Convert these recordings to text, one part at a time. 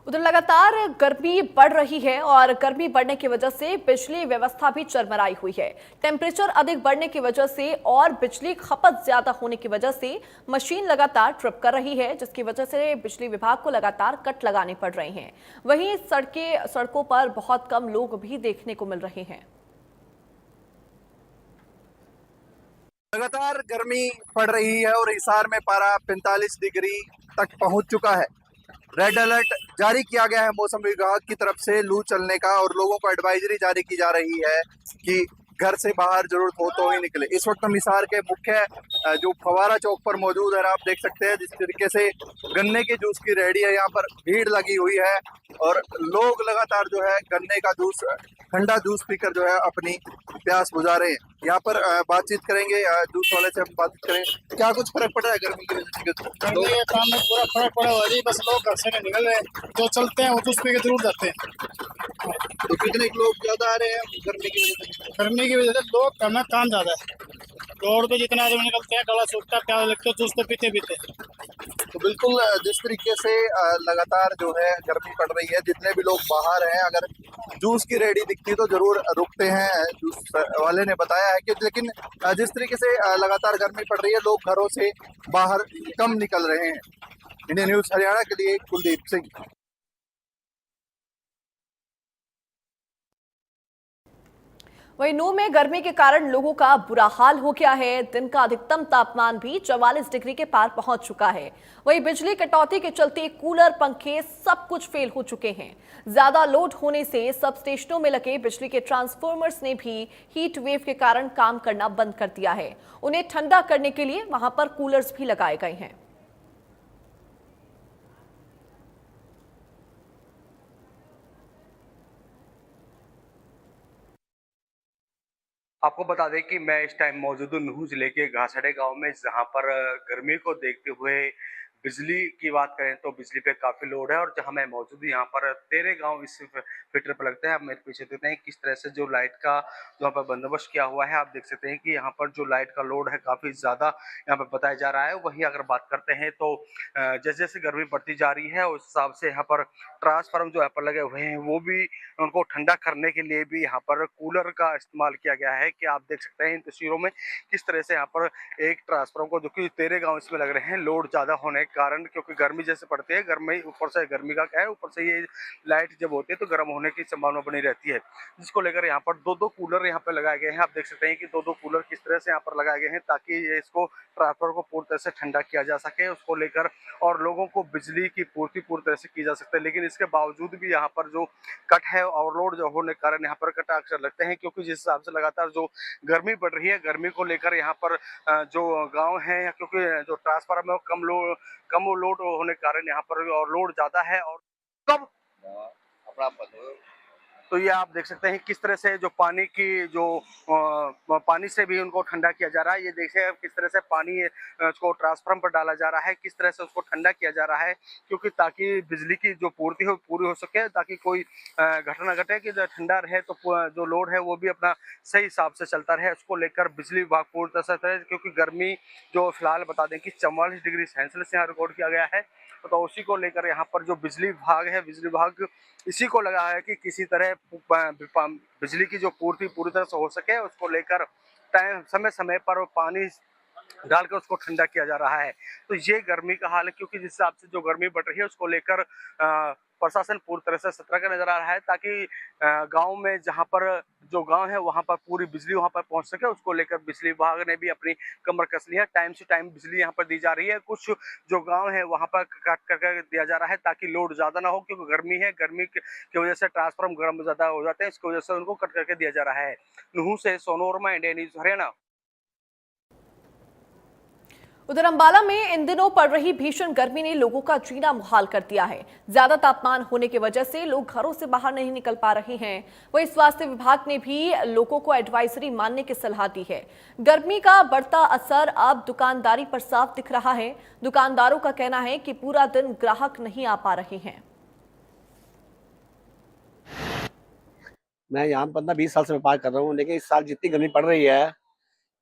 उधर लगातार गर्मी बढ़ रही है और गर्मी बढ़ने की वजह से बिजली व्यवस्था भी चरमराई हुई है। टेम्परेचर अधिक बढ़ने की वजह से और बिजली खपत ज्यादा होने की वजह से मशीन लगातार ट्रिप कर रही है, जिसकी वजह से बिजली विभाग को लगातार कट लगाने पड़ रहे हैं। वहीं सड़कों पर बहुत कम लोग भी देखने को मिल रहे हैं। लगातार गर्मी पड़ रही है और हिसार में पारा 45 डिग्री तक पहुंच चुका है। रेड अलर्ट जारी किया गया है मौसम विभाग की तरफ से लू चलने का, और लोगों को एडवाइजरी जारी की जा रही है कि घर से बाहर जरूरत हो तो ही निकले। इस वक्त हम हिसार के मुख्य जो फवारा चौक पर मौजूद है, आप देख सकते हैं जिस तरीके से गन्ने के जूस की रेहड़ी है, यहाँ पर भीड़ लगी हुई है और लोग लगातार जो है गन्ने का जूस, ठंडा जूस पीकर जो है अपनी प्यास बुझा रहे हैं। यहाँ पर बातचीत करेंगे, जूस वाले से हम बातचीत करेंगे। क्या कुछ फर्क पड़ा है गर्मी की वजह से? गर्मी के काम में पूरा फर्क पड़ा हुआ है, बस लोग घर से नहीं निकल रहे, जो चलते हैं वो जूस पी के जरूर जाते हैं। तो कितने लोग ज्यादा आ रहे हैं गर्मी की वजह से? गर्मी की वजह से लोग कम है, काम ज्यादा है। रोड पे जितना आदमी निकलते हैं, गला सूखता है, प्यास लगती है, जूस तो पीते पीते। तो बिल्कुल जिस तरीके से लगातार जो है गर्मी पड़ रही है, जितने भी लोग बाहर हैं, अगर जूस की रेहड़ी दिखती तो जरूर रुकते हैं, जूस वाले ने बताया है कि। लेकिन जिस तरीके से लगातार गर्मी पड़ रही है, लोग घरों से बाहर कम निकल रहे हैं। इंडियन न्यूज हरियाणा के लिए कुलदीप सिंह। वहीं नूह में गर्मी के कारण लोगों का बुरा हाल हो गया है। दिन का अधिकतम तापमान भी 44 डिग्री के पार पहुंच चुका है। वहीं बिजली कटौती के चलते कूलर, पंखे सब कुछ फेल हो चुके हैं। ज्यादा लोड होने से सब स्टेशनों में लगे बिजली के ट्रांसफॉर्मर्स ने भी हीट वेव के कारण काम करना बंद कर दिया है। उन्हें ठंडा करने के लिए वहां पर कूलर्स भी लगाए गए हैं। आपको बता दें कि मैं इस टाइम मौजूद हूँ नूह जिले के घासड़े गांव में, जहां पर गर्मी को देखते हुए बिजली की बात करें तो बिजली पे काफी लोड है। और जहां मैं मौजूद हूँ यहाँ पर 13 गांव इस फिल्टर पर लगते हैं। आप मेरे पीछे देखते हैं किस तरह से जो लाइट का यहाँ पर बंदोबस्त किया हुआ है। आप देख सकते हैं कि यहाँ पर जो लाइट का लोड है काफी ज्यादा यहाँ पर बताया जा रहा है। वहीं अगर बात करते हैं तो जैसे जैसे गर्मी बढ़ती जा रही है उस हिसाब से यहाँ पर ट्रांसफार्मर जो यहाँ पर लगे हुए हैं वो भी उनको ठंडा करने के लिए भी यहाँ पर कूलर का इस्तेमाल किया गया है। कि आप देख सकते हैं इन तस्वीरों में किस तरह से यहाँ पर एक ट्रांसफार्मर को, जो कि 13 गांव इसमें लग रहे हैं, लोड ज्यादा होने के कारण, क्योंकि गर्मी जैसे पड़ती है, गर्मी ऊपर से गर्मी का क्या है, ऊपर से ये लाइट जब होती है तो गर्म होने की संभावना बनी रहती है, जिसको लेकर यहाँ पर दो कूलर यहाँ पे लगाए गए हैं। आप देख सकते हैं कि दो कूलर किस तरह से यहाँ पर लगाए गए हैं ताकि ये इसको ट्रांसफार्मर को पूरी तरह से ठंडा किया जा सके, उसको लेकर और लोगों को बिजली की पूर्ति पूरी तरह से की जा सकती है। लेकिन इसके बावजूद भी यहाँ पर जो कट है, ओवरलोड जो होने के कारण यहाँ पर कट अक्सर लगते हैं, क्योंकि जिस हिसाब से लगातार जो गर्मी बढ़ रही है, गर्मी को लेकर यहाँ पर जो गांव है, क्योंकि जो ट्रांसफार्मर में कम लोड होने के कारण यहाँ पर और लोड ज्यादा है। और कब अपना तो ये आप देख सकते हैं किस तरह से जो पानी की जो पानी से भी उनको ठंडा किया जा रहा है। ये देखिए किस तरह से पानी उसको ट्रांसफार्मर पर डाला जा रहा है, किस तरह से उसको ठंडा किया जा रहा है, क्योंकि ताकि बिजली की जो पूर्ति हो पूरी हो सके, ताकि कोई घटना घटे कि जो ठंडा रहे तो जो लोड है वो भी अपना सही हिसाब से चलता रहे। उसको लेकर बिजली विभाग पूरी तरह से, क्योंकि गर्मी जो फिलहाल बता दें कि 44 डिग्री सेल्सियस यहाँ रिकॉर्ड किया गया है, तो उसी को लेकर यहाँ पर जो बिजली विभाग है, बिजली विभाग इसी को लगा है कि किसी तरह बिजली की जो पूर्ति पूरी तरह से हो सके, उसको लेकर टाइम समय समय पर पानी डालकर उसको ठंडा किया जा रहा है। तो ये गर्मी का हाल है, क्योंकि जिस हिसाब से जो गर्मी बढ़ रही है उसको लेकर प्रशासन पूरी तरह से सतर्क नजर आ रहा है, ताकि गांव में जहां पर जो गांव है वहां पर पूरी बिजली वहां पर पहुंच सके। उसको लेकर बिजली विभाग ने भी अपनी कमर कस ली है। टाइम से टाइम बिजली यहां पर दी जा रही है। कुछ जो गांव है वहां पर काट करके दिया जा रहा है ताकि लोड ज्यादा ना हो, क्योंकि गर्मी है, गर्मी की वजह से ट्रांसफार्मर गर्म ज्यादा हो जाते हैं, इसकी वजह से उनको कट करके दिया जा रहा है। नूह से सोनू वर्मा, इंडिया न्यूज हरियाणा। उधर अंबाला में इन दिनों पड़ रही भीषण गर्मी ने लोगों का जीना मुहाल कर दिया है। ज्यादा तापमान होने की वजह से लोग घरों से बाहर नहीं निकल पा रहे हैं। वहीं स्वास्थ्य विभाग ने भी लोगों को एडवाइजरी मानने की सलाह दी है। गर्मी का बढ़ता असर अब दुकानदारी पर साफ दिख रहा है। दुकानदारों का कहना है कि पूरा दिन ग्राहक नहीं आ पा रहे हैं। मैं यहाँ 15-20 साल से व्यापार कर रहा हूँ, लेकिन इस साल जितनी गर्मी पड़ रही है,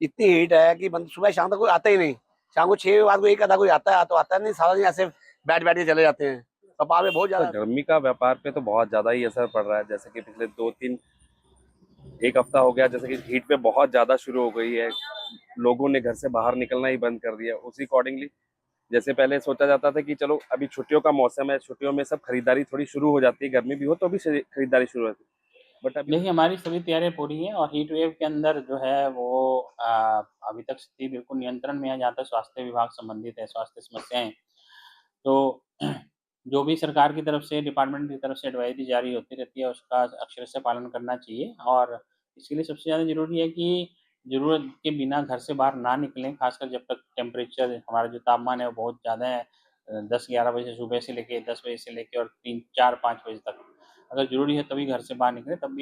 इतनी हीट है कि सुबह शाम तक कोई आता ही नहीं। शाम को 6 बजे बाद को एक आधा कोई आता है, तो आता नहीं, सारा दिन ऐसे बैठ बैठ के चले जाते हैं। कपास में बहुत ज्यादा गर्मी का व्यापार पे तो बहुत ज्यादा ही असर पड़ रहा है। जैसे कि पिछले 2-3 एक हफ्ता हो गया, जैसे कि हीट पे बहुत ज्यादा शुरू हो गई है, लोगों ने घर से बाहर निकलना ही बंद कर दिया। उसी अकॉर्डिंगली जैसे पहले सोचा जाता था कि चलो अभी छुट्टियों का मौसम है, छुट्टियों में सब खरीदारी थोड़ी शुरू हो जाती है, गर्मी भी हो तो भी खरीदारी शुरू होती है, बट अभी देखिए, हमारी सभी तैयारियाँ पूरी हैं और हीट वेव के अंदर जो है वो अभी तक स्थिति बिल्कुल नियंत्रण में है, जहाँ तक स्वास्थ्य विभाग संबंधित है, स्वास्थ्य समस्याएँ। तो जो भी सरकार की तरफ से, डिपार्टमेंट की तरफ से एडवाइज़री जारी होती रहती है, उसका अक्षरशः पालन करना चाहिए और इसके लिए सबसे ज़्यादा ज़रूरी है कि ज़रूरत के बिना घर से बाहर ना निकलें, खासकर जब तक टेम्परेचर हमारा जो तापमान है वो बहुत ज़्यादा है। 10-11 बजे सुबह से लेके 10 बजे से लेके और 3, 4, 5 बजे तक। अगर ज़रूरी है तभी घर से बाहर निकलें, तब भी